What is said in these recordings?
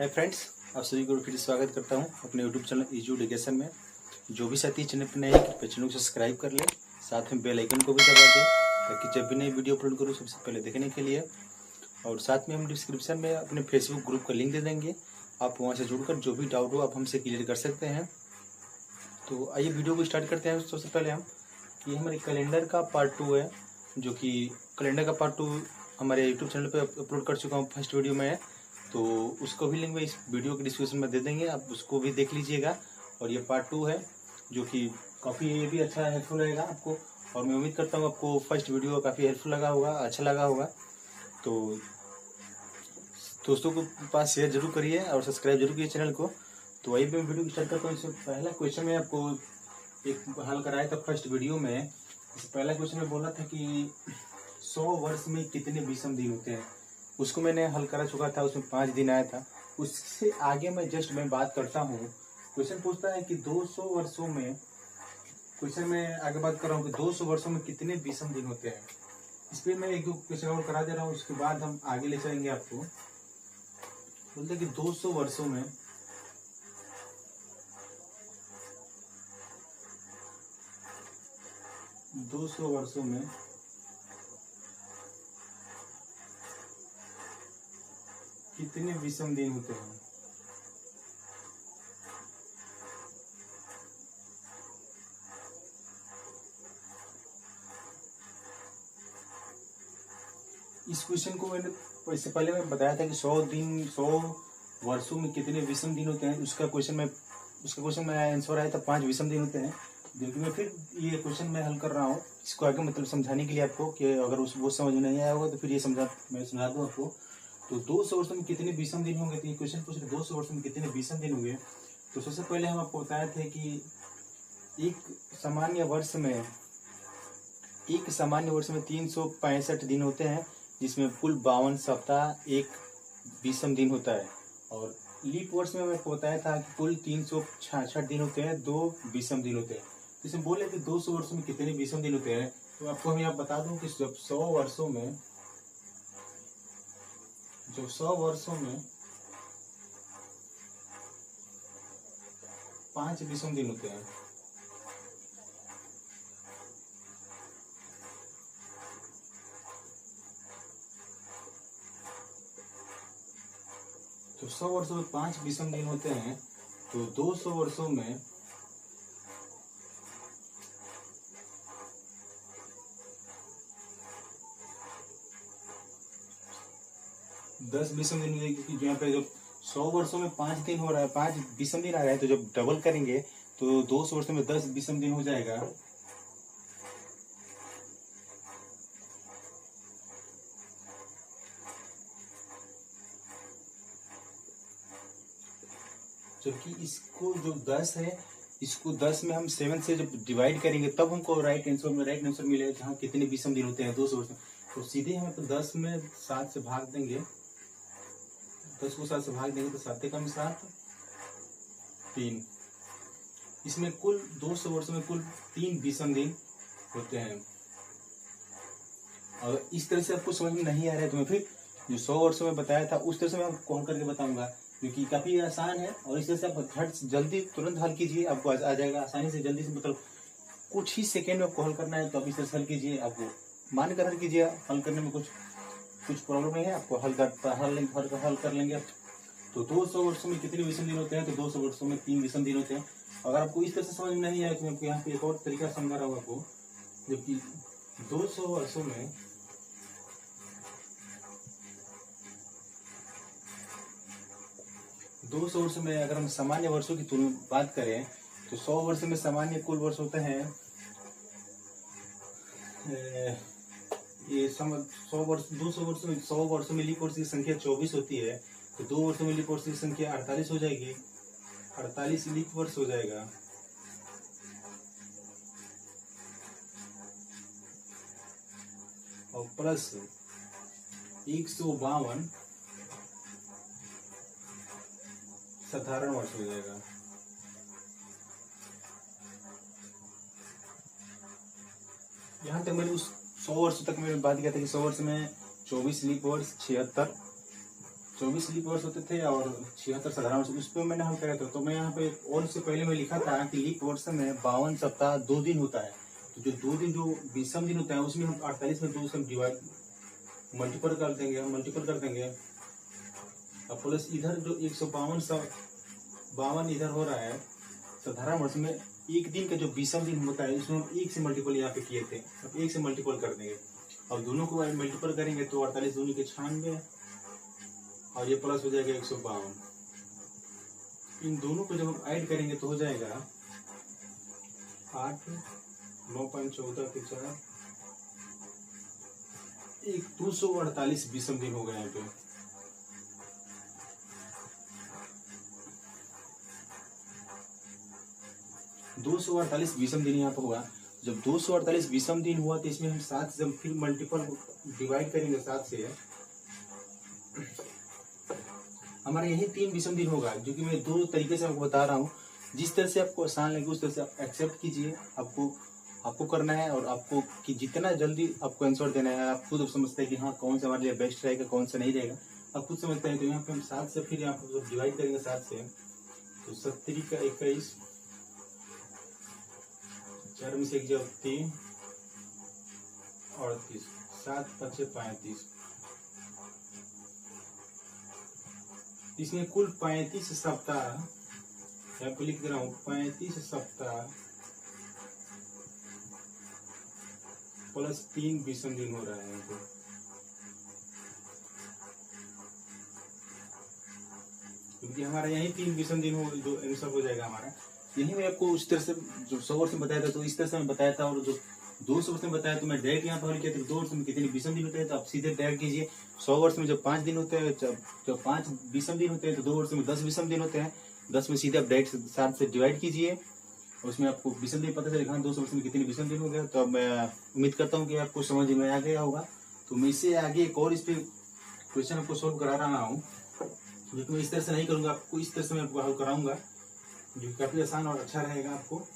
Hi friends, आप सभी को फिर स्वागत करता हूं अपने यूट्यूब चैनल इजू एजुकेशन में। जो भी साथी चैनल पर नए हैं कृपया चैनल को सब्सक्राइब कर ले, साथ में बेल आइकन को भी दबा दें ताकि जब भी नई वीडियो अपलोड करूं सबसे पहले देखने के लिए। और साथ में हम डिस्क्रिप्शन में अपने फेसबुक ग्रुप का लिंक दे देंगे, आप वहाँ से जुड़कर जो भी डाउट हो आप हमसे क्लियर कर सकते हैं। तो आइए वीडियो को स्टार्ट करते हैं। सबसे पहले हम कि हमारे कैलेंडर का पार्ट 2 है, जो कि कैलेंडर का पार्ट 2 हमारे यूट्यूब चैनल पे अपलोड कर चुका हूँ फर्स्ट वीडियो में है, तो उसको भी लिंक में इस वीडियो के डिस्क्रिप्शन में दे देंगे, आप उसको भी देख लीजिएगा। और ये पार्ट 2 है जो कि काफ़ी ये भी अच्छा हेल्पफुल रहेगा आपको, और मैं उम्मीद करता हूँ आपको फर्स्ट वीडियो काफ़ी हेल्पफुल लगा होगा, अच्छा लगा होगा। तो दोस्तों को पास शेयर जरूर करिए और सब्सक्राइब जरूर कीजिए चैनल को। तो वही मैं वीडियो स्टार्ट करता हूँ। इससे पहला क्वेश्चन में आपको एक हल कराया था फर्स्ट वीडियो में। इस पहला क्वेश्चन में बोला था कि 100 वर्ष में कितने विषम दिन होते हैं, उसको मैंने हल करा चुका था, उसमें 5 दिन आया था। उससे आगे मैं बात करता हूँ। क्वेश्चन पूछता है कि 200 वर्षों में, क्वेश्चन में आगे बात कर रहा हूँ कि 200 वर्षों में कितने विषम दिन होते हैं। इस पर मैं एक दो क्वेश्चन और करा दे रहा हूँ, उसके बाद हम आगे ले चलेंगे। आपको बोलते कि 200 वर्षों में कितने विषम दिन होते हैं। इस क्वेश्चन को मैंने इससे पहले मैं बताया था कि 100 वर्षों में कितने विषम दिन होते हैं। उसका क्वेश्चन में आंसर आया था 5 विषम दिन होते हैं। लेकिन मैं फिर ये क्वेश्चन मैं हल कर रहा हूँ, इसको आगे मतलब समझाने के लिए आपको, कि अगर वो समझ में नहीं आया होगा तो फिर ये मैं समझा दूँ आपको। तो 200 वर्षों में कितने विषम दिन होंगे, तो ये क्वेश्चन पूछ रहे 200 वर्षों में कितने विषम दिन होंगे। तो सबसे पहले हम आपको बताए थे कि एक सामान्य वर्ष में 365 दिन होते हैं, जिसमें कुल 52 सप्ताह एक विषम दिन होता है। और लीप वर्ष में मैं बताया था कि कुल 366 दिन होते हैं, 2 विषम दिन होते हैं। इसमें बोले कि 200 वर्षों में कितने विषम दिन होते हैं, तो आपको हम यहाँ बता दूं कि जब 100 वर्षों में 5 विषम दिन होते हैं। तो 100 वर्षों में 5 विषम दिन होते हैं, तो 200 वर्षों में 10 विषम दिन होंगे। क्योंकि यहाँ पे जब 100 वर्षों में 5 दिन हो रहा है, 5 विषम दिन आ रहा है, तो जब डबल करेंगे तो 200 वर्षों में 10 विषम दिन हो जाएगा। जबकि इसको जो 10 है, इसको 10 में हम 7 से जब डिवाइड करेंगे तब हमको राइट आंसर मिलेगा जहाँ कितने विषम दिन होते हैं 200 वर्ष में। तो सीधे हम तो 10 में 7 से भाग देंगे, 10 को 7 से भाग देंगे तो 7 कम 7 3। इसमें कुल 200 वर्षों में कुल 3 विषम दिन होते हैं। और इस तरह से आपको समझ में नहीं आ रहा है तो मैं फिर जो 100 वर्षों में बताया था उस तरह से मैं आपको कॉल करके बताऊंगा, क्योंकि काफी आसान है। और इस तरह से आप झट जल्दी तुरंत हल कीजिए, आपको आ जाएगा आसानी से, जल्दी से, मतलब कुछ ही सेकेंड में आपको हल करना है। तो आप इस तरह से हल कीजिए, आपको मान कर हल कीजिए। हल करने में कुछ प्रॉब्लम नहीं है, आपको हल कर लेंगे आप। तो 200 वर्षों में कितने विषम दिन होते हैं, तो 200 वर्षों में 3 विषम दिन होते हैं। अगर आपको इस तरह से समझ में नहीं आया तो मैं आपको यहाँ पे एक और तरीका समझा रहा हूँ आपको। जबकि 200 वर्षों में 200 वर्ष में अगर हम सामान्य वर्षों की तुलना बात करें तो 100 वर्ष में सामान्य कुल वर्ष होते हैं ये 100 वर्षों में लीप वर्ष की संख्या 24 होती है, तो 2 वर्षों में लीप वर्ष की संख्या 48 हो जाएगी, 48 लीप वर्ष हो जाएगा। और प्लस 152 साधारण वर्ष हो जाएगा। यहाँ तक मैंने उस 100 वर्ष तक मैंने बात किया था कि 100 वर्ष में 24 लीप वर्ष 76 24 लीप वर्ष होते थे और 76 साधारण वर्ष, उस पर मैंने हल करा था। तो मैं यहाँ पे और इससे पहले मैं लिखा था कि लीप वर्ष में 52 सप्ताह 2 दिन होता है। तो जो 2 दिन जो 20 दिन होता है उसमें हम 48 में 2 से डिवाइड मल्टीपल कर देंगे और प्लस इधर जो 152 इधर हो रहा है साधारण वर्ष में एक दिन का जो 20 दिन होता है इसमें हम 1 से मल्टीपल यहाँ पे किए थे। अब 1 से मल्टीपल कर देंगे और दोनों को मल्टीपल करेंगे तो 48 दूनी के 96 और ये प्लस हो जाएगा 152। इन दोनों को जब हम ऐड करेंगे तो हो जाएगा 8 9 5 14 के 4 248 विषम दिन हो गए यहाँ पे। दो 248 विषम दिन यहाँ पर हुआ। जब 248 विषम दिन हुआ तो इसमें हम 7 से फिर मल्टीपल डिवाइड करेंगे 7 से, हमारे यही 3 विषम दिन होगा, जो कि मैं 2 तरीके से आपको बता रहा हूँ। जिस तरह से आपको आसान लगे उस तरह से आप एक्सेप्ट कीजिए। आपको करना है और आपको कि जितना जल्दी आपको आंसर देना है। आप खुद समझते हैं कि हाँ कौन सा हमारे लिए बेस्ट रहेगा कौन सा नहीं रहेगा, आप खुद समझते हैं। तो यहाँ पे हम 7 से फिर यहाँ पर डिवाइड करेंगे 7 से तो 70 का 21 4 में से 1 जब 3 38 7 5 35। इसमें कुल 35 सप्ताह यहाँ पे लिख दे रहा हूँ। 35 सप्ताह प्लस 3 विषम दिन हो रहा है यहाँ पे। क्योंकि हमारा यही 3 विषम दिन हो जो आंसर हो जाएगा हमारा। यही मैं आपको उस तरह से जो 100 वर्ष में बताया था तो इस तरह से मैं बताया था, और जो 200 वर्ष में बताया तो मैं डायरेक्ट यहाँ पर किया था। 2 वर्ष में कितने विषम दिन होते हैं तो आप सीधे डायरेक्ट कीजिए। 100 वर्ष में जब 5 दिन होते हैं, जब 5 विषम दिन होते हैं तो 2 वर्ष में 10 विषम दिन होते हैं। 10 में सीधे आप डायरेक्ट 7 से डिवाइड कीजिए, उसमें आपको विषम दिन पता चलेगा 200 वर्ष में कितने विषम दिन हो गया। तो अब मैं उम्मीद करता हूँ कि आपको समझ में आ गया होगा। तो मैं इससे आगे एक और इस पे क्वेश्चन आपको सोल्व करा रहा हूँ, जो मैं इस तरह से नहीं करूँगा, आपको इस तरह से मैं आपको हल कराऊंगा, जो काफी आसान और अच्छा रहेगा। आपको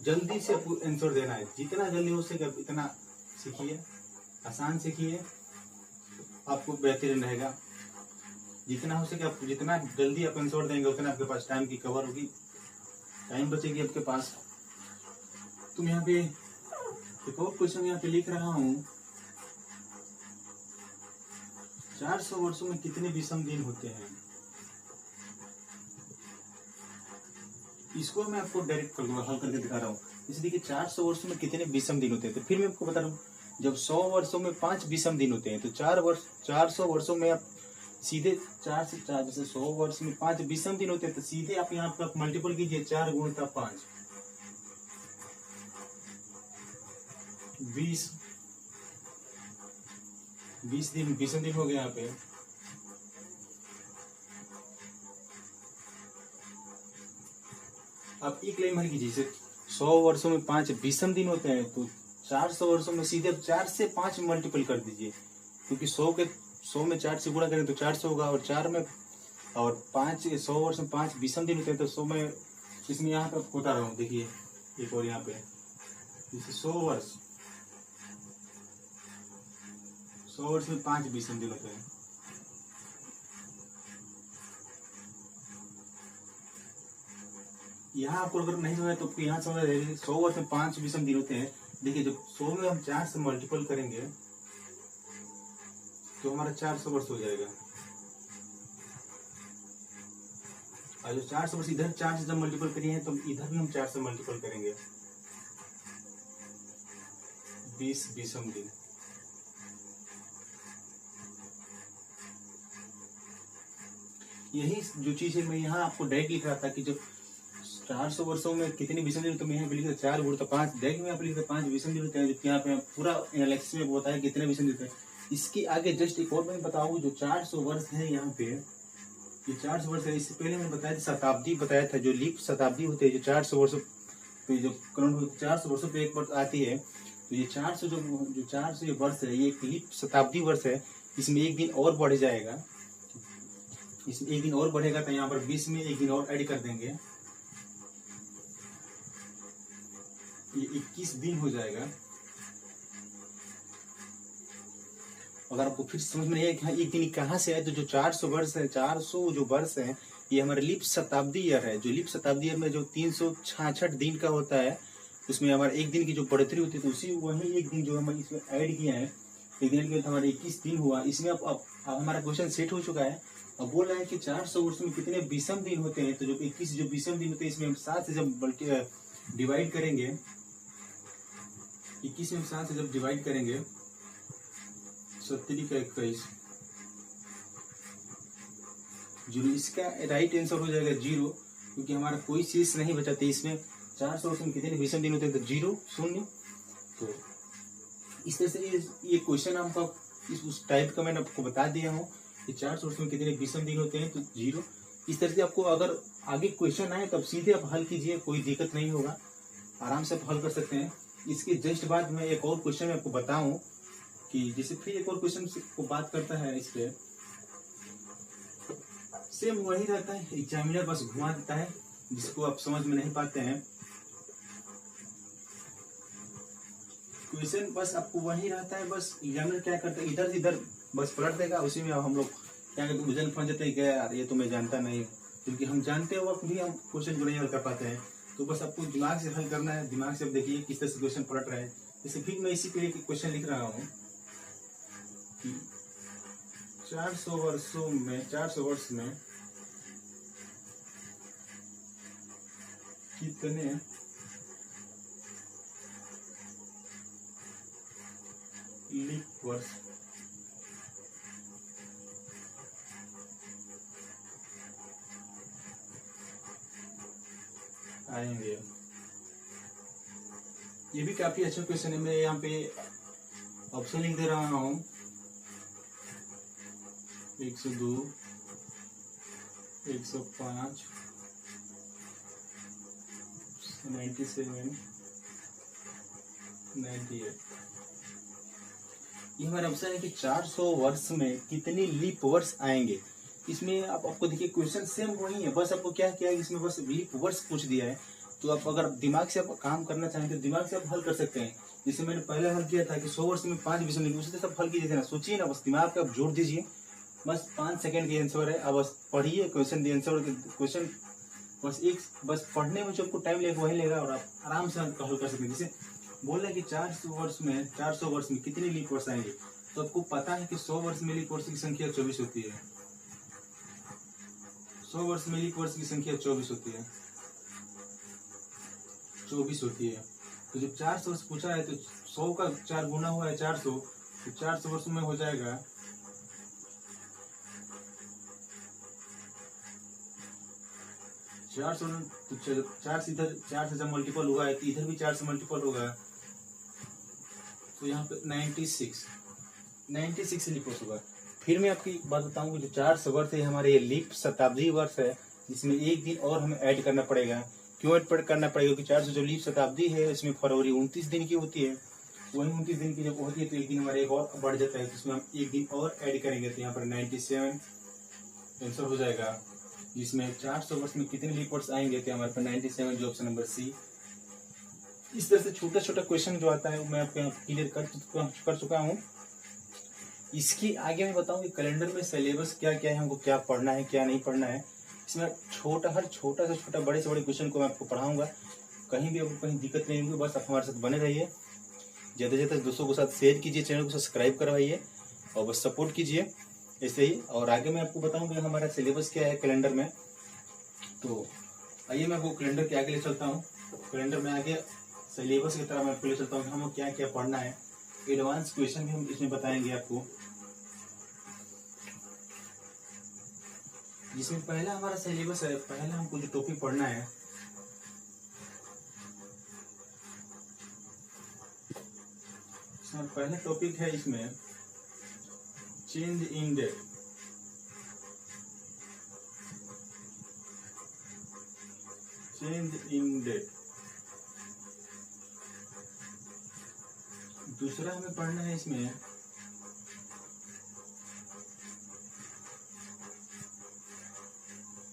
जल्दी से आपको आंसर देना है, जितना जल्दी हो सके इतना सीखिए, आसान सीखिए, आपको बेहतरीन रहेगा। जितना हो सके आप जितना जल्दी आप आंसर देंगे उतना आपके पास टाइम की कवर होगी, टाइम बचेगी आपके पास। तुम यहाँ पे एक और क्वेश्चन यहाँ पे लिख रहा हूँ, 400 वर्षों में कितने विषम दिन होते हैं। इसको मैं आपको डायरेक्ट कर दूंगा, हल करके दिखा रहा हूँ। इसे देखिए 400 वर्षों में कितने विषम दिन होते हैं। तो फिर मैं आपको बता रहा हूँ, जब 100 वर्षों में 5 विषम दिन होते हैं तो 400 वर्षों में आप सीधे 4 से 4, जैसे 100 वर्ष में 5 विषम दिन होते हैं तो सीधे आप यहाँ पर मल्टीपल कीजिए, 4 गुणित 5 20 दिन विषम दिन हो गया यहाँ पे। आप एक लाइन भर कीजिए, 100 वर्षों में 5 विषम दिन होते हैं तो 400 वर्षों में सीधे 4 से 5 मल्टीपल कर दीजिए, क्योंकि 100 में 4 से गुणा करें तो 400 होगा, और 4 में और 5 100 वर्ष में 5 विषम दिन होते हैं तो 100 में, इसमें यहाँ पे बता रहा हूँ। देखिए एक और यहाँ पे जैसे 100 वर्ष में 5 विषम दिन होते हैं। यहाँ आपको अगर नहीं समझ तो यहाँ समझ रहे 100 वर्ष में 5 विषम दिन होते हैं। देखिए जब 100 में हम 4 से मल्टीपल करेंगे तो हमारा 400 वर्ष हो जाएगा, और जो 400 वर्ष इधर 4 से जब मल्टीपल करिए हैं तो इधर भी हम 4 से मल्टीपल करेंगे, 20 विषम दिन। यही जो चीज है मैं यहाँ आपको डायरेक्ट लिख रहा था कि जब 400 वर्षों में कितने विषम दिन, तो मैं यहाँ पे लिखा 4 गुणित 5, डायरेक्ट में आप लिखा 5 विषम दिन होते हैं, जबकि यहाँ पे पूरा एनालिसिस में बताया कितने विषम दिन होते हैं। इसके आगे जस्ट एक और मैं बताऊँ, जो 400 वर्ष है यहाँ पे, ये 400 वर्ष है। इससे पहले मैंने बताया था शताब्दी बताया था, जो लीप शताब्दी होते हैं, जो 400 वर्षों पे जो करोड़ 400 वर्षों पे एक वर्ष आती है, तो ये 400 वर्ष है, ये एक लीप शताब्दी वर्ष है। इसमें एक दिन और बढ़ जाएगा, इसमें एक दिन और बढ़ेगा, तो यहाँ पर 20 में एक दिन और ऐड कर देंगे, ये 21 दिन हो जाएगा। अगर आपको फिर समझ में नहीं आया कि हाँ एक दिन कहाँ से आए, तो जो 400 वर्ष है, 400 जो वर्ष है, ये हमारे लीप शताब्दी ईयर है। जो लीप शताब्दी ईयर में जो 366 दिन का होता है, उसमें हमारे एक दिन की जो बढ़ोतरी होती है, तो उसी वही एक दिन जो हम इसमें ऐड किया है, एक दिन के हमारे 21 दिन हुआ। इसमें अब हमारा क्वेश्चन सेट हो चुका है। अब बोल रहा है कि 400 वर्ष में कितने विषम दिन होते हैं, तो जो 21 जो विषम दिन होते हैं, इसमें हम 7 से जब डिवाइड करेंगे, 21 में 7 से जब डिवाइड करेंगे, 70 का 21 जीरो, इसका राइट आंसर हो जाएगा 0, क्योंकि हमारा कोई चीज नहीं बचाते। इसमें 400 वर्ष में कितने विषम दिन होते हैं, तो 0 0। तो इस तरह से ये क्वेश्चन आपका उस टाइप का मैंने आपको बता दिया हूँ कि 400 वर्ष में कितने विषम दिन होते हैं, तो 0। इस तरह से आपको अगर आगे क्वेश्चन आए तब सीधे आप हल कीजिए, कोई दिक्कत नहीं होगा, आराम से आप हल कर सकते हैं। इसके जस्ट बाद में एक और क्वेश्चन आपको बताऊं कि जैसे फिर एक और क्वेश्चन को बात करता है, इस पे सेम वही रहता है, एग्जामिनर बस घुमा देता है जिसको आप समझ में नहीं पाते हैं। क्वेश्चन बस आपको वही रहता है, बस एग्जामिनर क्या करता है, इधर से इधर बस पलट देगा। उसी में हम लोग क्या करते हैं, उलझन फंस जाते हैं, क्या यार ये तो मैं जानता नहीं, क्योंकि हम जानते हो वक्त भी हम क्वेश्चन को नहीं हल कर पाते हैं। तो बस आपको दिमाग से हल करना है, दिमाग से अब देखिए किस तरह से क्वेश्चन पलट रहा है। जैसे फिर मैं इसी पे एक क्वेश्चन लिख रहा हूँ कि 400 वर्ष में कितने लीप वर्ष आएंगे। ये भी काफी अच्छा क्वेश्चन है। मैं यहाँ पे ऑप्शन लिख दे रहा हूँ, 102, 105, 97, 98। ये हमारा ऑप्शन है कि 400 वर्ष में कितने लीप वर्ष आएंगे। इसमें आपको देखिए क्वेश्चन सेम वही है, बस आपको क्या किया है, इसमें बस लीप वर्ष पूछ दिया है। तो आप अगर दिमाग से आप काम करना चाहें तो दिमाग से आप हल कर सकते हैं। जैसे मैंने पहले हल किया था कि 100 वर्ष में 5 विषम दिन, उसी से सब हल कीजिए ना, सोचिए ना, बस दिमाग पे आप जोड़ दीजिए, बस 5 सेकंड की आंसर है। अब बस पढ़िए क्वेश्चन, दी आंसर क्वेश्चन, बस पढ़ने में जो आपको टाइम लगेगा वही लेगा और आप आराम से हल कर सकते हैं। जैसे बोल रहे हैं कि 400 वर्ष में कितने लीप वर्ष आएंगे, तो आपको पता है कि 100 वर्ष में लीप वर्ष की संख्या 24 होती है। 100 वर्ष में लीप वर्ष की संख्या 24 होती है। तो जब 400 वर्ष पूछा है तो 100 का 4 गुना हुआ है 400, तो 400 वर्ष में हो जाएगा 400, तो 4 से इधर 4 से जब मल्टीपल हुआ है तो इधर भी 4 से मल्टीपल होगा, तो यहाँ पे 96 लीप वर्ष होगा। फिर मैं आपकी बात बताऊं कि जो 400 वर्ष है हमारे ये लीप शताब्दी वर्ष है, जिसमें एक दिन और हमें ऐड करना पड़ेगा। क्यों ऐड करना पड़ेगा, क्योंकि 400 जो लीप शताब्दी है इसमें फरवरी 29 दिन की होती है। वही 29 दिन की जब होती है तो एक दिन हमारे एक और बढ़ जाता है, तो इसमें हम एक दिन और ऐड करेंगे, तो यहाँ पर 97 आंसर हो जाएगा। जिसमें 400 वर्ष में कितने लीप वर्ष आएंगे, तो हमारे पास 97, जो ऑप्शन नंबर सी। इस तरह से छोटा छोटा क्वेश्चन जो आता है वो मैं आपको क्लियर कर चुका हूँ। इसकी आगे मैं बताऊँ कि कैलेंडर में सिलेबस क्या क्या है, हमको क्या पढ़ना है क्या नहीं पढ़ना है। इसमें हर छोटा से छोटा बड़े से बड़े क्वेश्चन को मैं आपको पढ़ाऊंगा, कहीं भी आपको कहीं दिक्कत नहीं होगी। बस आप हमारे साथ बने रहिए, ज़्यादा से ज़्यादा दोस्तों के साथ शेयर कीजिए, चैनल को सब्सक्राइब करवाइए और बस सपोर्ट कीजिए ऐसे ही। और आगे मैं आपको बताऊँ कि हमारा सिलेबस क्या है कैलेंडर में। तो आइए मैं आपको कैलेंडर के आगे ले चलता हूँ। कैलेंडर में आगे सिलेबस की तरह मैं आपको ले चलता हूँ कि हमें क्या क्या पढ़ना है। एडवांस क्वेश्चन भी हम इसमें बताएंगे आपको, जिसमें पहला हमारा सिलेबस है। पहला हमको जो टॉपिक पढ़ना है, पहला टॉपिक है इसमें चेंज इन डेट। दूसरा हमें पढ़ना है इसमें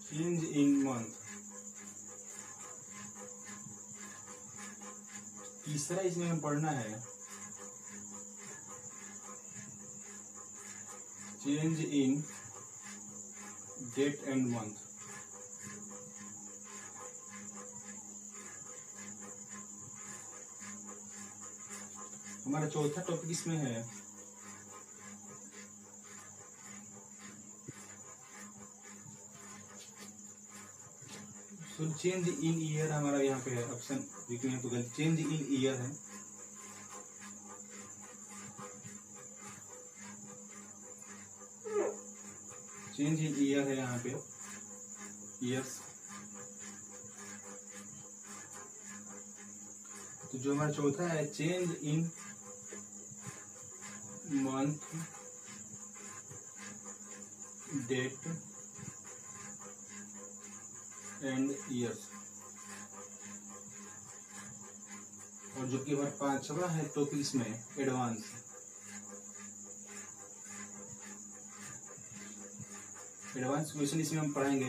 चेंज इन मंथ। तीसरा इसमें हमें पढ़ना है change in date and month. हमारा चौथा टॉपिक इसमें है चेंज इन ईयर। हमारा यहाँ पे है ऑप्शन देखिए तो गलत, चेंज इन ईयर है। चेंज इन ईयर है यहाँ पे, ईयर्स। तो जो हमारा चौथा है change in month date and years. और जो कि हमारा पांचवा है टॉपिक इसमें एडवांस। एडवांस क्वेश्चन इसमें हम पढ़ाएंगे।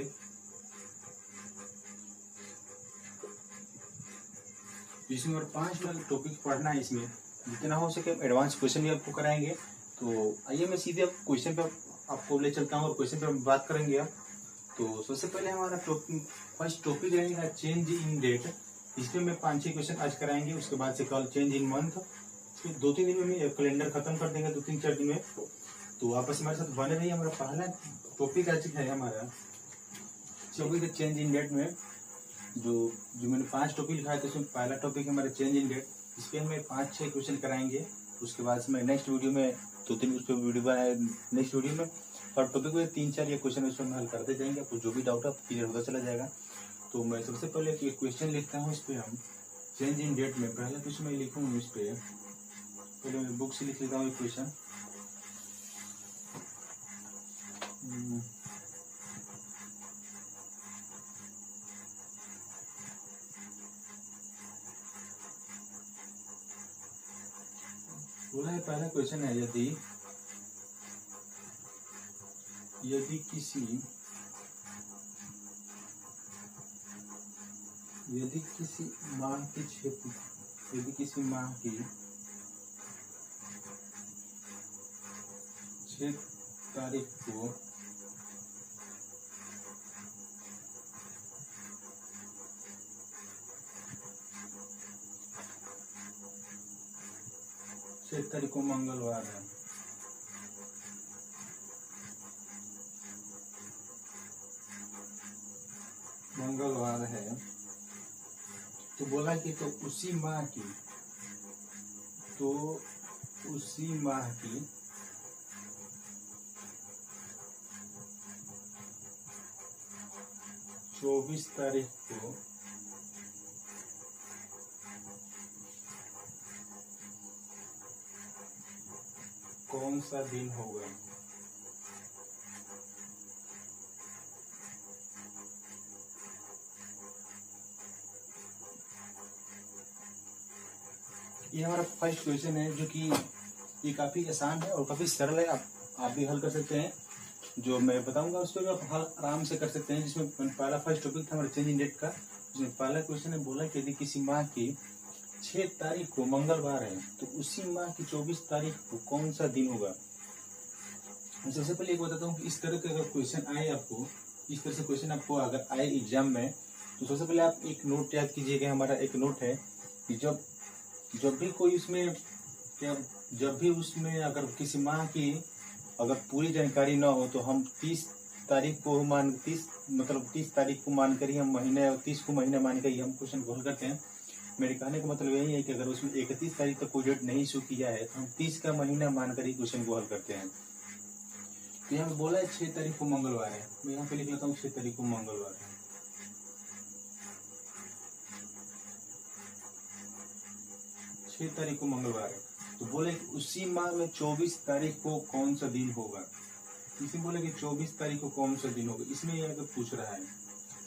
इसमें और 5 टॉपिक पढ़ना है। इसमें जितना हो सके एडवांस क्वेश्चन भी आपको कराएंगे। तो आइए मैं सीधे अब क्वेश्चन पे आपको ले चलता हूँ और क्वेश्चन पे हम बात करेंगे अब। तो सबसे पहले हमारा फर्स्ट टॉपिक रहेगा चेंज इन डेट। इसमें मैं 5-6 क्वेश्चन आज कराएंगे। उसके बाद से कल चेंज इन मंथ। फिर 2-3 दिन में कैलेंडर खत्म कर देंगे, 2-3-4 दिन में। तो आपस हमारे साथ बने रहिए। हमारा पहला टॉपिक आज है हमारा टॉपिक चेंज इन डेट में। जो मैंने 5 टॉपिक लिखा है तो उसमें पहला टॉपिक हमारा चेंज इन डेट। इस पर हमें 5-6 क्वेश्चन कराएंगे। उसके बाद से मैं नेक्स्ट वीडियो में 2-3 उस पर वीडियो बनाए नेक्स्ट वीडियो में। और टॉपिक में 3-4 ये क्वेश्चन उसमें हल करते जाएंगे। आपको जो भी डाउट है क्लियर होता चला जाएगा। तो मैं सबसे पहले एक क्वेश्चन लिखता हूँ। इस पर हम चेंज इन डेट में पहला क्वेश्चन मैं लिखूँगा। इस पर पहले मैं बुक से लिख लेता हूँ एक क्वेश्चन। बोला है पहला क्वेश्चन है यदि किसी माह की 6 तारीख को मंगलवार है। तो बोला कि तो उसी माह की 24 तारीख को कौन सा दिन होगा। ये हमारा फर्स्ट क्वेश्चन है, जो कि ये काफी आसान है और काफी सरल है। आप भी हल कर सकते हैं। जो मैं बताऊंगा उस पर भी आप हल आराम से कर सकते हैं। जिसमें पहला फर्स्ट टॉपिक था हमारा चेंज इन डेट का। जिसमें पहला क्वेश्चन है बोला कि यदि किसी माह की 6 तारीख को मंगलवार है तो उसी माह की 24 तारीख को कौन सा दिन होगा। सबसे पहले एक बताता हूँ कि इस तरह के अगर क्वेश्चन आए आपको, इस तरह से क्वेश्चन आपको अगर आए एग्जाम में, तो सबसे पहले आप एक नोट याद कीजिएगा। हमारा एक नोट है कि जब भी कोई उसमें अगर किसी माह की अगर पूरी जानकारी ना हो तो हम 30 तारीख को मान 30 तारीख को मानकर ही हम महीने और 30 को महीना मानकर ही हम क्वेश्चन को हल करते हैं। मेरे कहने का मतलब यही है कि अगर उसमें 31 तारीख तक कोई डेट नहीं इशू किया है तो हम 30 का महीना मानकर ही क्वेश्चन को हल करते हैं। तो यहाँ बोला है 6 तारीख को मंगलवार है। मैं यहाँ पे लिख लेता हूँ 6 तारीख को मंगलवार है। 6 तारीख को मंगलवार है। तो बोले उसी माह में 24 तारीख को कौन सा दिन होगा। इसमें बोले कि 24 तारीख को कौन सा दिन होगा, इसमें ये अगर पूछ रहा है।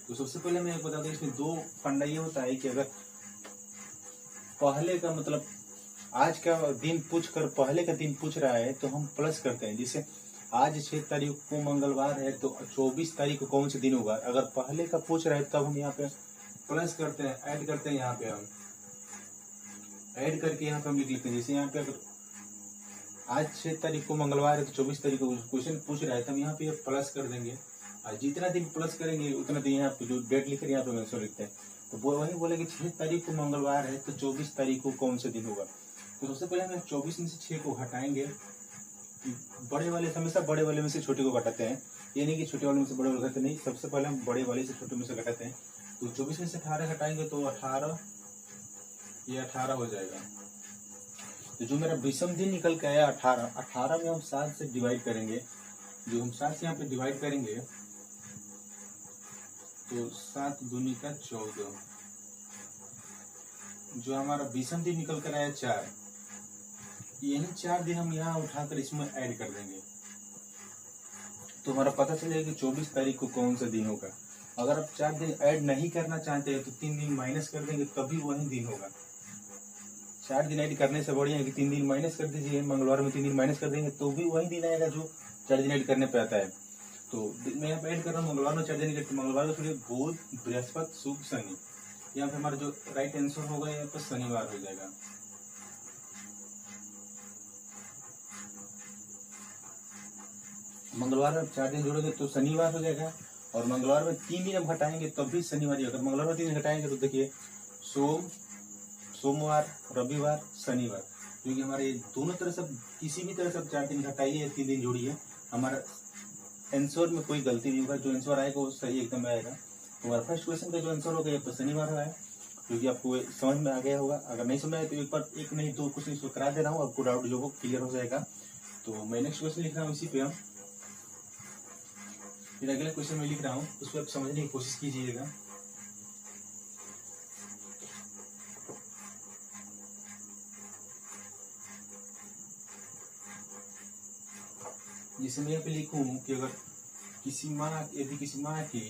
तो सबसे पहले मैं बता दूं, इसमें 2 फंडा ये होता है कि अगर पहले का मतलब आज का दिन पूछकर पहले का दिन पूछ रहा है तो हम प्लस करते हैं। जैसे आज 6 तारीख को मंगलवार है तो 24 तारीख को कौन सा दिन होगा। अगर पहले का पूछ रहा है तब हम यहाँ पे प्लस करते हैं, ऐड करते हैं। यहाँ पे हम ऐड करके यहाँ पे हम लिख लेते हैं। जैसे यहाँ पे अगर आज 6 तारीख को मंगलवार है तो 24 तारीख को क्वेश्चन पूछ रहा है तो हम यहाँ पे प्लस कर देंगे। और जितना दिन प्लस करेंगे उतना दिन यहाँ पे जो डेट लिख रहे हैं यहाँ पे आंसर लिखते हैं। तो वो वही बोले कि 6 तारीख को मंगलवार है तो 24 तारीख को कौन सा दिन होगा। तो सबसे पहले हम 24 में से 6 को हटाएंगे। बड़े वाले हमेशा बड़े वाले में से छोटे को घटाते हैं, ये नहीं कि छोटे वाले में से बड़े वाले घटाते नहीं। सबसे पहले हम बड़े वाले से छोटे में से घटाते हैं। तो 24 में से 18 घटाएंगे तो 18, ये 18 हो जाएगा। तो जो मेरा विषम दिन निकल के आया 18, 18 में हम 7 से डिवाइड करेंगे। जो हम 7 से यहाँ पे डिवाइड करेंगे तो 7 दूनी का 14। जो हमारा विषम दिन निकल कर आया 4, यही 4 दिन हम यहाँ उठाकर इसमें ऐड कर देंगे तो हमारा पता चलेगा कि 24 तारीख को कौन सा दिन होगा। अगर आप 4 दिन ऐड नहीं करना चाहते हैं तो 3 दिन माइनस कर देंगे तभी वही दिन होगा। 4 दिन ऐड करने से बढ़िया है कि 3 दिन माइनस कर दीजिए। मंगलवार में 3 दिन माइनस कर देंगे तो भी वही दिन आएगा जो 4 दिन ऐड करने पे आता है। तो मैं यहाँ पे ऐड कर रहा हूँ मंगलवार में 4 दिन करते, मंगलवार को छोड़िए बुध, बृहस्पति, शुक्र, शनि। यहाँ पे हमारा जो राइट आंसर होगा यहाँ पर शनिवार हो जाएगा। मंगलवार में 4 दिन जोड़ोगे तो शनिवार हो जाएगा। और मंगलवार में 3 दिन हम घटाएंगे तब भी शनिवार ही। अगर मंगलवार में 3 दिन घटाएंगे तो देखिए सोमवार, रविवार, शनिवार, क्योंकि हमारे दोनों तरह से किसी भी तरह से 4 दिन घटाइए 3 दिन जोड़िए, हमारा आंसर में कोई गलती नहीं होगा। जो आंसर आएगा वो सही एकदम आएगा। तो हमारा फर्स्ट क्वेश्चन का जो आंसर होगा ये तो शनिवार है, क्योंकि आपको समझ में आ गया होगा। अगर नहीं समझ आए तो एक बार एक नहीं 2 क्वेश्चन इसको करा दे रहा हूँ, आपको डाउट जो हो क्लियर हो जाएगा। तो मैं नेक्स्ट क्वेश्चन लिख रहा हूँ इसी पे हम, फिर अगले क्वेश्चन में लिख रहा हूँ उस पर आप समझने की कोशिश कीजिएगा। जैसे मैं यहाँ पे लिखूं कि अगर यदि किसी माह की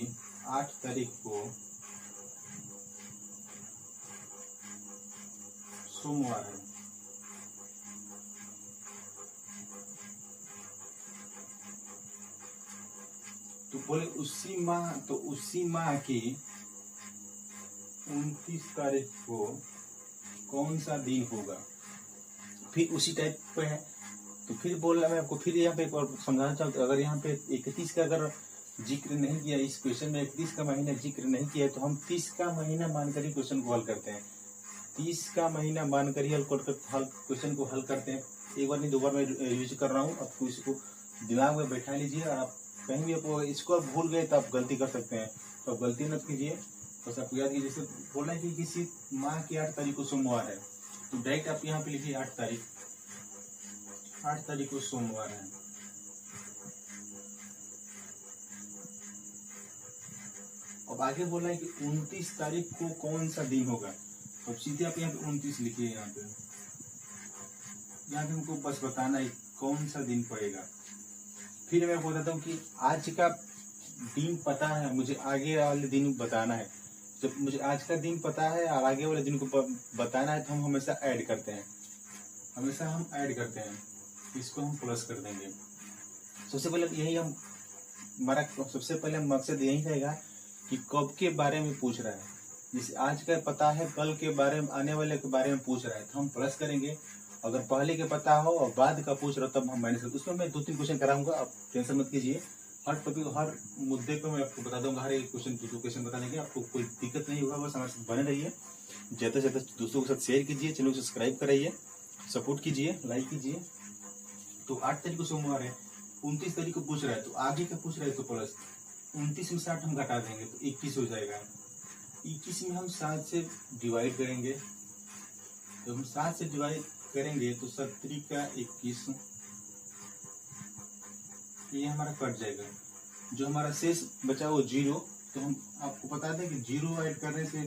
8 तारीख को सोमवार है तो बोले उसी माह की 29 तारीख को कौन सा दिन होगा। फिर उसी टाइप पे है तो फिर बोल रहा मैं आपको फिर यहाँ पे एक और समझाना चाहूँ। अगर यहाँ पे 31 का अगर जिक्र नहीं किया, इस क्वेश्चन में 31 का महीना जिक्र नहीं किया है तो हम 30 का महीना मानकर ही क्वेश्चन को हल करते हैं। 30 का महीना मानकर ही क्वेश्चन को हल करते हैं। एक बार नहीं 2 बार मैं यूज कर रहा हूँ, आपको इसको दिमाग में बैठा लीजिए। और आप कहीं भी आपको इसको भूल गए तो आप गलती कर सकते हैं, तो आप गलती मत कीजिए। बस आपको याद कीजिए, जैसे बोला कि किसी माह की 8 तारीख को सोमवार है तो डायरेक्ट आप यहाँ पे लिखिए 8 तारीख को सोमवार है। अब आगे बोला है कि 29 तारीख को कौन सा दिन होगा। अब सीधे आप यहाँ पे 29 लिखिए। यहाँ पे हमको बस बताना है कौन सा दिन पड़ेगा। फिर मैं बताता हूँ कि आज का दिन पता है, मुझे आगे वाले दिन बताना है। जब मुझे आज का दिन पता है और आगे वाले दिन को बताना है तो हम हमेशा ऐड करते हैं, इसको हम प्लस कर देंगे। सबसे पहले यही हमारा सबसे पहले मकसद यही रहेगा कि कब के बारे में पूछ रहा है। जैसे आज का पता है, कल के बारे में, आने वाले के बारे में पूछ रहा है तो हम प्लस करेंगे। अगर पहले के पता हो और बाद का पूछ रहा हो तब हम माइनस करेंगे। उसमें मैं 2-3 क्वेश्चन कराऊंगा, आप टेंशन मत कीजिए। हर टॉपिक, हर मुद्दे पे मैं आपको बता दूंगा। हर एक क्वेश्चन 2 क्वेश्चन बता देंगे, आपको कोई दिक्कत नहीं होगा। बस हमारे साथ बने रहिए, ज़्यादा से ज़्यादा दोस्तों के साथ शेयर कीजिए, चैनल को सब्सक्राइब कराइए, सपोर्ट कीजिए, लाइक कीजिए। तो 8 तारीख को सोमवार है, 29 तारीख को पूछ रहा है तो आगे का पूछ रहा है तो प्लस 29 में से 8 हम घटा देंगे तो 21 हो जाएगा। 21 में हम 7 से डिवाइड करेंगे। जब हम 7 से डिवाइड करेंगे तो 7 का 21, ये हमारा कट जाएगा। जो हमारा शेष बचा वो 0। तो हम आपको बता दें कि 0 ऐड करने से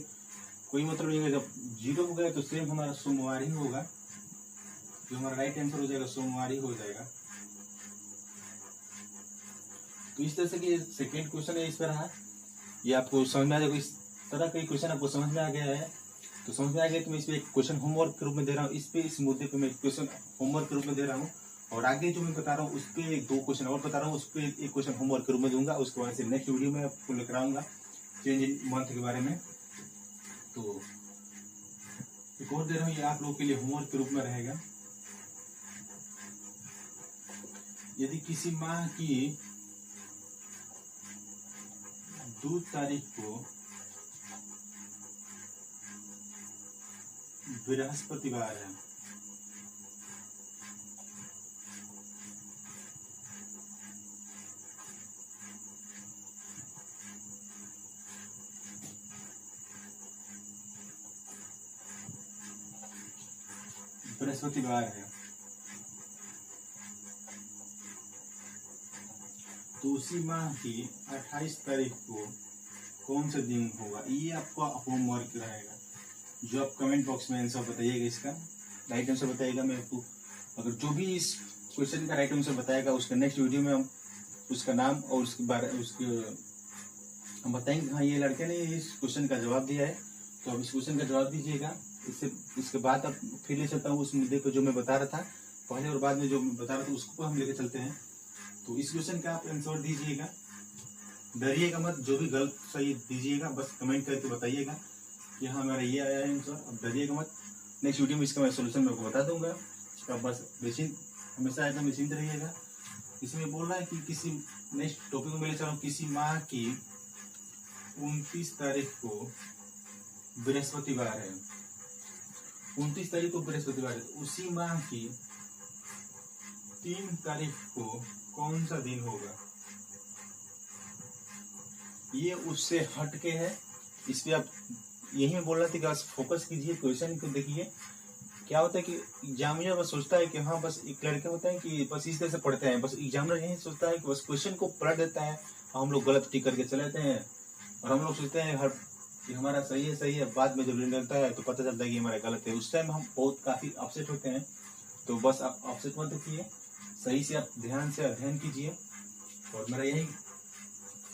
कोई मतलब नहीं है। जब 0 हो गया तो सेम हमारा सोमवार ही होगा। जो हमारा राइट आंसर हो जाएगा सोमवार ही हो जाएगा। तो इस तरह से कि सेकेंड क्वेश्चन है इस पर रहा, ये आपको समझ में आ जाएगा। इस तरह का क्वेश्चन आपको समझ में आ गया है तो समझ में आ गया तो मैं इस पे एक क्वेश्चन होमवर्क के रूप में दे रहा हूँ। इस मुद्दे पे मैं एक क्वेश्चन होमवर्क के रूप में दे रहा हूँ। और आगे जो मैं बता रहा हूँ उस पर 2 क्वेश्चन और बता रहा हूँ, उस पर एक क्वेश्चन होमवर्क के रूप में दूंगा। उसके बाद से नेक्स्ट वीडियो में आपको लेकर आऊंगा चेंज इन मंथ के बारे में। तो एक और दे रहा हूँ, ये आप लोगों के लिए होमवर्क के रूप में रहेगा। यदि किसी माह की 2 तारीख को बृहस्पतिवार है, बृहस्पतिवार है, तो उसी माह की 28 तारीख को कौन सा दिन होगा। ये आपका होमवर्क रहेगा, जो आप कमेंट बॉक्स में आंसर बताइएगा। इसका राइट आंसर बताइएगा। मैं आपको अगर जो भी इस क्वेश्चन का राइट आंसर बताएगा उसका नेक्स्ट वीडियो में हम उसका नाम और उसके बारे हम बताएंगे। हाँ, ये लड़के ने इस क्वेश्चन का जवाब दिया है, तो अब इस क्वेश्चन का जवाब दीजिएगा। इसके बाद अब फिर ले चलता हूँ उस मुद्दे को जो मैं बता रहा था पहले, और बाद में जो मैं बता रहा था उसको हम लेके चलते हैं। तो इस क्वेश्चन का आप आंसर दीजिएगा, डरिएगा मत, जो भी गलत सही दीजिएगा बस कमेंट करके बताइएगा कि हाँ मेरा ये आया है आंसर। अब डरिएगा मत, नेक्स्ट वीडियो में इसका मैं सोल्यूशन मैं आपको बता दूंगा। अब बस निश्चिंत, हमेशा एकदम निश्चिंत रहिएगा। इसमें बोल रहा है कि किसी नेक्स्ट टॉपिक में ले चलो, किसी माह की 29 तारीख को बृहस्पतिवार है, 29 तारीख को बृहस्पतिवार है, तो उसी माह की 3 तारीख को कौन सा दिन होगा। ये उससे हटके है, इस पे आप यही मैं बोल रहा था कि बस फोकस कीजिए, क्वेश्चन को देखिए। क्या होता है कि एग्जामिनर बस सोचता है कि हाँ बस एक लड़के होते हैं कि बस इस तरह से पढ़ते हैं, बस एग्जामिनर यही सोचता है कि बस क्वेश्चन को पढ़ देता है, हम लोग गलत टिक करके चले जाते हैं और हम लोग सोचते हैं कि हमारा सही है। बाद में जब रिजल्ट आता है तो पता चलता है कि हमारा गलत है। उस टाइम हम बहुत काफी अपसेट होते हैं। तो बस आप अपसेट मत होइए, सही से आप ध्यान से अध्ययन कीजिए। और मेरा यही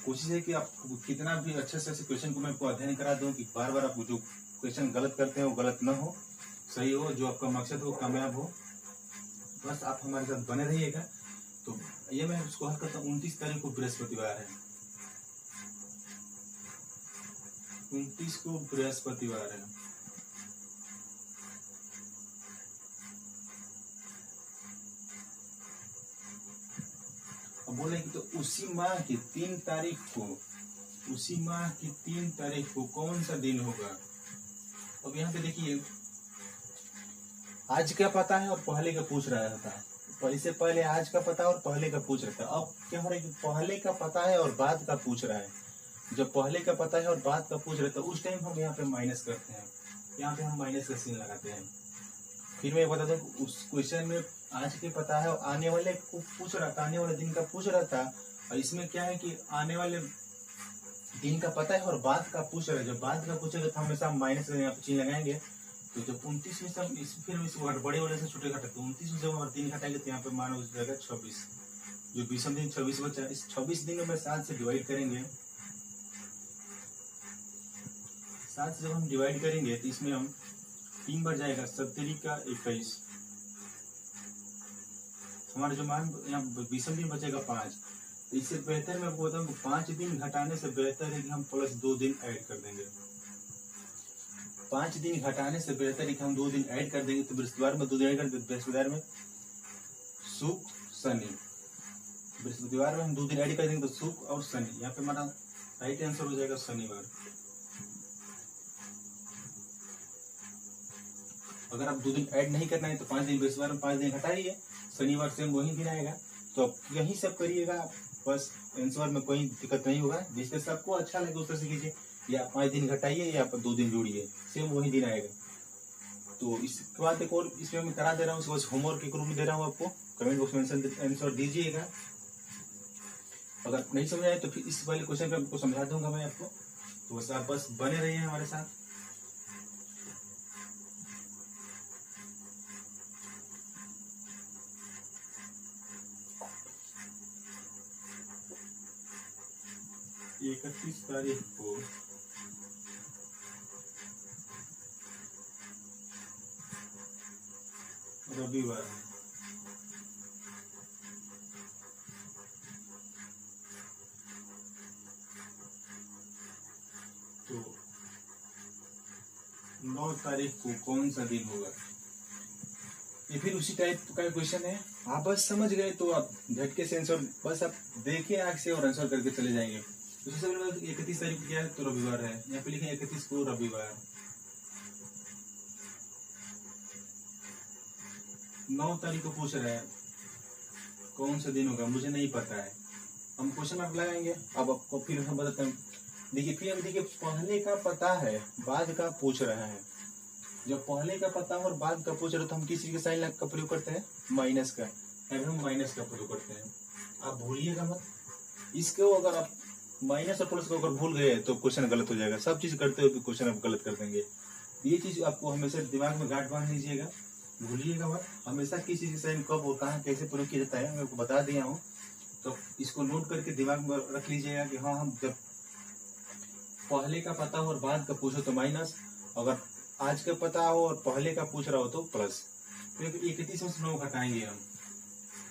कोशिश है कि आप कितना भी अच्छे से क्वेश्चन को मैं आपको अध्ययन करा दूं कि बार बार आप जो क्वेश्चन गलत करते हैं वो गलत ना हो, सही हो, जो आपका मकसद हो कामयाब हो। बस आप हमारे साथ बने रहिएगा। तो ये मैं उसको हल करता हूँ। 29 तारीख को बृहस्पतिवार है, 29 को बृहस्पतिवार है, अब बोले कि तो उसी माह की 3 तारीख को कौन सा दिन होगा। अब यहाँ पे देखिए, आज क्या पता है और पहले का पूछ रहा था। इससे पहले आज का पता और पहले का पूछ रहा था। अब क्या हो रहा है कि पहले का पता है और बाद का पूछ रहा है। जब पहले का पता है और बाद का पूछ रहा था उस टाइम हम यहाँ पे माइनस करते हैं, यहाँ पे हम माइनस का सीन लगाते हैं। फिर मैं बता दूं, उस क्वेश्चन में आज के पता है और आने वाले को पूछ रहा था, आने वाले दिन का पूछ रहा था। और इसमें क्या है कि आने वाले दिन का पता है और बाद का पूछ रहा है। जब बाद का पूछेगा तो हमेशा माइनस यहाँ पे चिन्ह लगाएंगे। तो जब 29 में से फिर इस बड़े वाले से छोटे घटा, तो 29 में जब हम 3 घटाएंगे तो यहाँ पे मान हो जाएगा 26। जो 20 दिन 26 बचा, इस 26 दिन में 7 से डिवाइड करेंगे। 7 से जब हम डिवाइड करेंगे तो इसमें हम 3 बार जाएगा, 70 का 21। हमारा जो मान यहाँ 20 दिन बचेगा 5। तो इससे बेहतर मैं आपको बताऊँ 5 दिन घटाने से बेहतर है कि हम प्लस 2 दिन ऐड कर देंगे। 5 दिन घटाने से बेहतर है कि हम 2 दिन ऐड कर देंगे। तो बृहस्पतिवार में 2 दिन ऐड कर देंगे। बृहस्पतिवार में शुक्र शनि, बृहस्पतिवार में हम 2 दिन ऐड कर देंगे तो शुक्र और शनि। यहाँ पे हमारा राइट आंसर हो जाएगा शनिवार। अगर आप 2 दिन ऐड नहीं करना है तो 5 दिन, बृहस्पतिवार में 5 दिन घटाइए, शनिवार से वही दिन आएगा। तो आप यही सब करिएगा, बस आंसर में कोई दिक्कत नहीं होगा। जिस तरह से आपको अच्छा लगे उस तरह से कीजिए, या 5 दिन घटाइए या 2 दिन जोड़िए, सेम वही दिन आएगा। तो इसके बाद एक और इसमें मैं करा दे रहा हूँ, बस होमवर्क के रूप में दे रहा हूँ आपको। कमेंट बॉक्स में आंसर दीजिएगा। अगर नहीं समझ आए तो फिर इस वाले क्वेश्चन पे आपको समझा दूंगा मैं आपको। तो बस आप बस बने रहिए हमारे साथ। ये 31 तारीख को रविवार, तो 9 तारीख को कौन सा दिन होगा। ये फिर उसी टाइप का क्वेश्चन है। आप बस समझ गए तो आप झटके से आंसर बस आप देखिए आंख से और आंसर करके चले जाएंगे। तो सबसे पहले 31 तारीख क्या है, तो रविवार है, यहाँ पे लिखे 31 को रविवार। 9 तारीख को पूछ रहा है कौन सा दिन होगा, मुझे नहीं पता है, हम क्वेश्चन मार्क लगाएंगे। अब आपको फिर हम बताते हैं। देखिए फिर देखिए पहले का पता है, बाद का पूछ रहा है। जब पहले का पता और बाद का पूछ रहे तो हम किस चीज के साइन का प्रयोग करते हैं, माइनस का, हम माइनस का प्रयोग करते हैं। आप भूलिएगा मत इसको, अगर आप माइनस और प्लस को अगर भूल गए तो क्वेश्चन गलत हो जाएगा। सब चीज करते हुए क्वेश्चन आप गलत कर देंगे। ये चीज आपको हमेशा दिमाग में गांठ बांध लीजिएगा, भूलिएगा मत। हमेशा किस चीज के साइन कब और कहाँ कैसे प्रयोग किया जाता है मैं आपको बता दिया हूँ, तो इसको नोट करके दिमाग में रख लीजिएगा कि हाँ हम जब पहले का पता हो और बाद का पूछो तो माइनस, अगर आज का पता हो और पहले का पूछ रहा हो तो प्लस। तो 31 में से 9 घटाएंगे हम,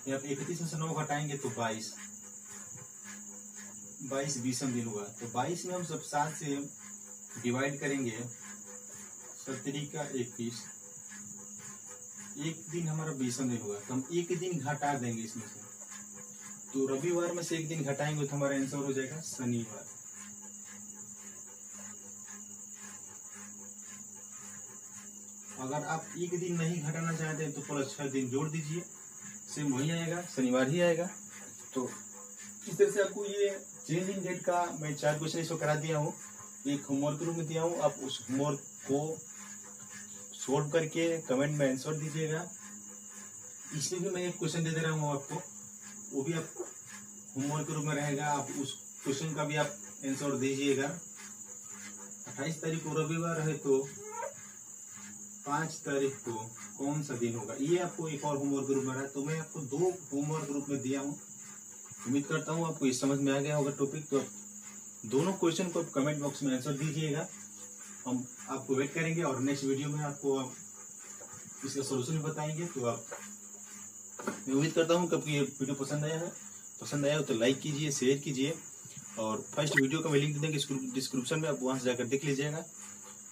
यहाँ पे 31 में से 9 घटाएंगे तो 22 20वां दिन हुआ। तो 22 में हम सब 7 से डिवाइड करेंगे, 17 का 21, एक दिन हमारा 20वां दिन हुआ। तो हम एक दिन घटा देंगे इसमें से, तो रविवार में से एक दिन घटाएंगे तो हमारा आंसर हो जाएगा शनिवार। अगर आप एक दिन नहीं घटाना चाहते हैं तो प्लस 6 दिन जोड़ दीजिए, सेम वही आएगा, शनिवार ही आएगा। तो इस तरह से आपको ये चेंज इन डेट का मैं 4 क्वेश्चन इसको करा दिया हूँ, एक होमवर्क रूम में दिया हूँ। आप उस होमवर्क को सोल्व करके कमेंट में आंसर दीजिएगा। इसमें भी मैं एक क्वेश्चन दे रहा हूँ आपको, वो भी आप होमवर्क रूम में रहेगा, आप उस क्वेश्चन का भी आप आंसर दीजिएगा। 28 तारीख को रविवार है तो 5 तारीख को कौन सा दिन होगा, ये आपको एक और होमवर्क ग्रुप में रहा है। तो मैं आपको 2 होमवर्क ग्रुप में दिया हूँ। उम्मीद करता हूँ आपको ये समझ में आ गया होगा टॉपिक। तो दोनों क्वेश्चन को कमेंट बॉक्स में आंसर दीजिएगा, हम आपको वेट करेंगे और नेक्स्ट वीडियो में आपको इसका सोल्यूशन बताएंगे। तो आप मैं उम्मीद करता हूँ कि आपको ये वीडियो पसंद आया हो तो लाइक कीजिए, शेयर कीजिए, और फर्स्ट वीडियो का मैं लिंक दे देंगे डिस्क्रिप्शन में, आप वहाँ से जाकर देख लीजिएगा।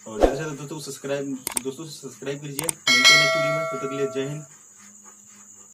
और ज़्यादा से ज़्यादा दोस्तों से सब्सक्राइब कीजिए। मिलते हैं नेक्स्ट वीडियो में, तब तक के लिए जय हिंद।